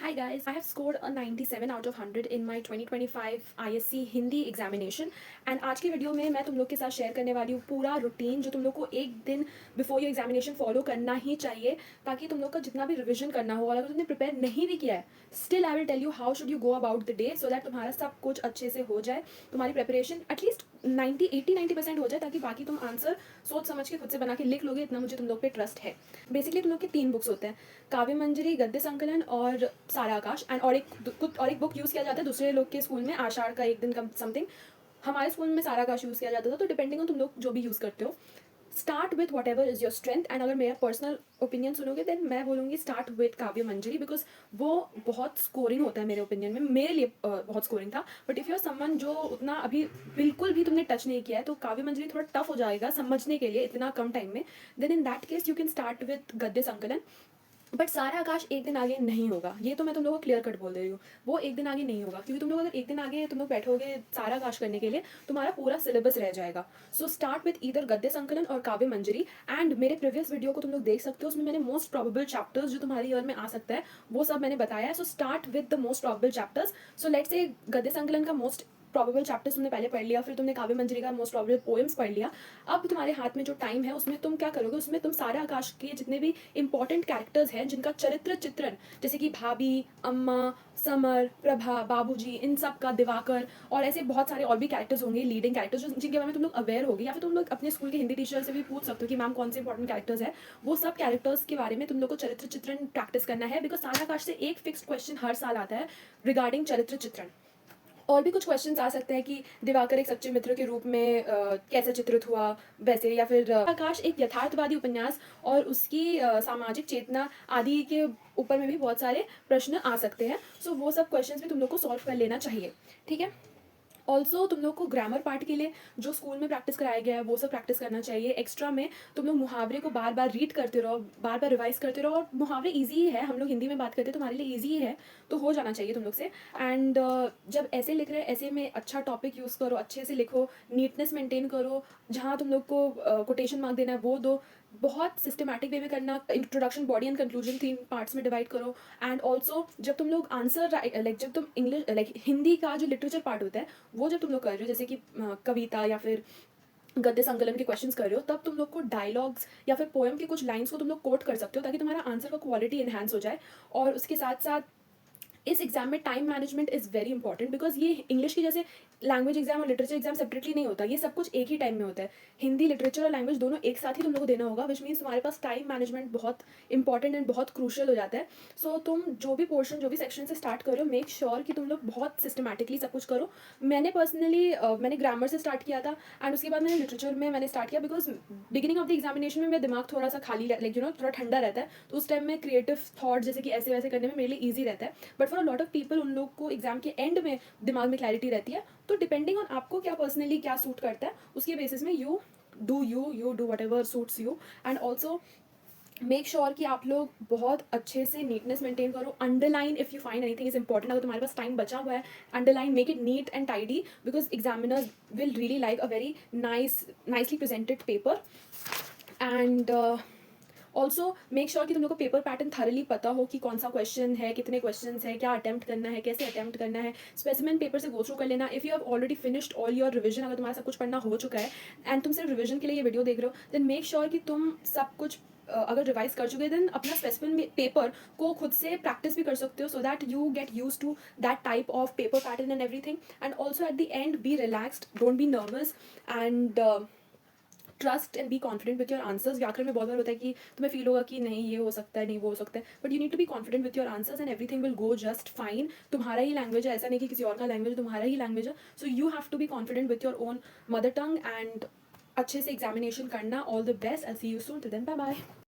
Hi guys, I have scored a 97 out of 100 in my 2025 ISC Hindi examination and आज की video में मैं तुम लोग के साथ शेयर करने वाली हूँ पूरा रूटीन जो तुम लोग को एक दिन बिफोर योर एग्जामिनेशन फॉलो करना ही चाहिए ताकि तुम लोग का जितना भी रिविजन करना हो और अगर तुमने प्रिपेयर नहीं भी किया है still I will tell you how should you go about the day so that तुम्हारा सब कुछ अच्छे से हो जाए, तुम्हारी प्रिपरेशन एटलीस्ट 90 हो जाए ताकि बाकी तुम आंसर सोच समझ के खुद से बना के लिख लोगे। इतना मुझे तुम लोग पे ट्रस्ट है। बेसिकली तुम लोग के 3 बुक्स होते हैं, काव्य मंजरी, गद्य संकलन और सारा आकाश एंड और एक बुक यूज़ किया जाता है दूसरे लोग के स्कूल में, आषाढ़ का एक दिन कम समथिंग। हमारे स्कूल में सारा आकाश यूज़ किया जाता था, तो डिपेंडिंग ऑन तुम लोग जो भी यूज़ करते हो start with what ever is your strength. And अगर मेरा पर्सनल ओपिनियन सुनोगे देन मैं बोलूँगी स्टार्ट विथ काव्य मंजरी बिकॉज वो बहुत स्कोरिंग होता है मेरे ओपिनियन में, मेरे लिए बहुत स्कोरिंग था। But if you are someone जो उतना अभी बिल्कुल भी तुमने टच नहीं किया है तो काव्य मंजरी थोड़ा टफ हो जाएगा समझने के लिए इतना कम टाइम में। Then in that case you can start with गद्य संकलन। बट सारा आकाश एक दिन आगे नहीं होगा, ये तो मैं तुम लोगों को क्लियर कट बोल दे रही हूँ। वो एक दिन आगे नहीं होगा क्योंकि तुम लोग अगर एक दिन आगे तुम लोग बैठोगे सारा आकाश करने के लिए तुम्हारा पूरा सिलेबस रह जाएगा। सो स्टार्ट विथ ईदर गद्य संकलन और काव्य मंजरी। एंड मेरे प्रीवियस वीडियो को तुम लोग देख सकते हो, उसमें मैंने मोस्ट प्रोबेबल चैप्टर्स जो तुम्हारे ईयर में आ सकता है वो सब मैंने बताया है। So start with the most probable chapters. So let's say गद्य संकलन का मोस्ट प्रॉबेबल चैप्टर्स तुमने पहले पढ़ लिया, फिर तुमने काव्य मंजरी का मोस्ट प्रॉबेबल पोएम्स पढ़ लिया। अब तुम्हारे हाथ में जो टाइम है उसमें तुम क्या करोगे, उसमें तुम सारा आकाश के जितने भी इंपॉर्टेंट कैरेक्टर्स हैं जिनका चरित्र चित्रण, जैसे कि भाभी, अम्मा, समर, प्रभा, बाबूजी, इन सब का, दिवाकर और ऐसे बहुत सारे और भी कैरेक्टर्स होंगे, लीडिंग कैरेक्टर्स जिनके बारे में तुम लोग अवेयर होगी, या फिर तुम लोग अपने स्कूल के हिंदी टीचर से भी पूछ सकते हो कि मैम कौन से इंपॉर्टेंट कैरेक्टर्स है। वो सब कैरेक्टर्स के बारे में तुम लोग को चरित्र चित्रण प्रैक्टिस करना है बिकॉज सारा आकाश से एक फिक्स्ड क्वेश्चन हर साल आता है रिगार्डिंग चरित्र चित्रण। और भी कुछ क्वेश्चंस आ सकते हैं कि दिवाकर एक सच्चे मित्र के रूप में कैसे चित्रित हुआ वैसे, या फिर आकाश एक यथार्थवादी उपन्यास और उसकी सामाजिक चेतना आदि के ऊपर में भी बहुत सारे प्रश्न आ सकते हैं। सो वो सब क्वेश्चंस भी तुम लोग को सॉल्व कर लेना चाहिए, ठीक है। ऑल्सो तुम लोग को ग्रामर पार्ट के लिए जो स्कूल में प्रैक्टिस कराया गया है वो सब प्रैक्टिस करना चाहिए। एक्स्ट्रा में तुम लोग मुहावरे को बार बार रीड करते रहो, बार बार रिवाइज करते रहो। और मुहावरे इजी ही है, हम लोग हिंदी में बात करते हैं तो हमारे लिए इजी ही है, तो हो जाना चाहिए तुम लोग से। एंड जब ऐसे लिख रहे हैं ऐसे में अच्छा टॉपिक यूज़ करो, अच्छे से लिखो, नीटनेस मेंटेन करो, जहाँ तुम लोग को कोटेशन मार्क देना है वो दो, बहुत सिस्टमेटिक वे में करना। Introduction, body and conclusion 3 parts में डिवाइड करो। एंड ऑल्सो जब तुम लोग आंसर लाइक जब तुम इंग्लिश लाइक हिंदी का जो लिटरेचर पार्ट होता है वो जब तुम लोग कर रहे हो, जैसे कि कविता या फिर गद्य संकलन के क्वेश्चंस कर रहे हो, तब तुम लोग को डायलॉग्स या फिर पोएम के कुछ लाइंस को तुम लोग कोट कर सकते हो ताकि तुम्हारा आंसर का क्वालिटी इन्हांस हो जाए। और उसके साथ साथ इस एग्जाम में time management is very important because ये इंग्लिश की जैसे लैंग्वेज एग्जाम और लिटरेचर एग्जाम सेपरेटली नहीं होता, ये सब कुछ एक ही टाइम में होता है। हिंदी, लिटरेचर और लैंग्वेज दोनों एक साथ ही तुम लोग को देना होगा, विच मीन्स तुम्हारे पास टाइम मैनेजमेंट बहुत इंपॉर्टेंट एंड बहुत क्रूशियल हो जाता है। सो तुम जो भी पोर्शन, जो भी सेक्शन से स्टार्ट करो, मेक श्योर कि तुम लोग बहुत सिस्टमैटिकली सब कुछ करो। मैंने पर्सनली मैंने ग्रामर से स्टार्ट किया था एंड उसके बाद मैंने लिटरेचर में मैंने स्टार्ट किया because beginning of the examination में मेरा दिमाग थोड़ा सा खाली लाइक थोड़ा ठंडा रहता है, तो उस टाइम में क्रिएटिव थॉट जैसे कि ऐसे वैसे करने में मेरे लिए ईजी रहता है। But for a lot of people उन लोग को एग्जाम के एंड में दिमाग में क्लैरिटी रहती है। तो डिपेंडिंग ऑन आपको क्या पर्सनली क्या सूट करता है उसके बेसिस में you do what ever suits you. And also make sure कि आप लोग बहुत अच्छे से नीटनेस मेंटेन करो। Underline if you find anything is important, अगर तुम्हारे पास टाइम बचा हुआ है underline, make it neat and tidy because examiners will really like a very nicely presented paper. And also make sure कि तुम लोग को पेपर पैटर्न थरली पता हो कि कौन सा क्वेश्चन है, कितने क्वेश्चन है, क्या अटैम्प्ट करना है, कैसे अटैम्प्ट करना है। स्पेसिमेन पेपर से गो थ्रू कर लेना। If you have already finished all your revision, अगर तुम्हारा सब कुछ पढ़ना हो चुका है एंड तुम सिर्फ रिविजन के लिए ये वीडियो देख रहे हो, देन मेक श्योर कि तुम सब कुछ अगर रिवाइज कर चुके देन अपना स्पेसिमेन पेपर को खुद से प्रैक्टिस भी कर सकते हो so that you get use to that type of paper pattern and everything. And also at the end be relaxed, don't be nervous and trust and be confident with your answers. व्याकरण में बहुत बार होता है कि तुम्हें feel होगा कि नहीं ये हो सकता है, नहीं वो हो सकता है, but you need to be confident with your answers and everything will go just fine. तुम्हारा ही लैंग्वेज है, ऐसा नहीं कि किसी और का लैंग्वेज, तुम्हारा ही लैंग्वेज है। So you have to be confident with your own mother tongue एंड अच्छे से एग्जामिनेशन करना। All the best, I see you soon, till then bye bye.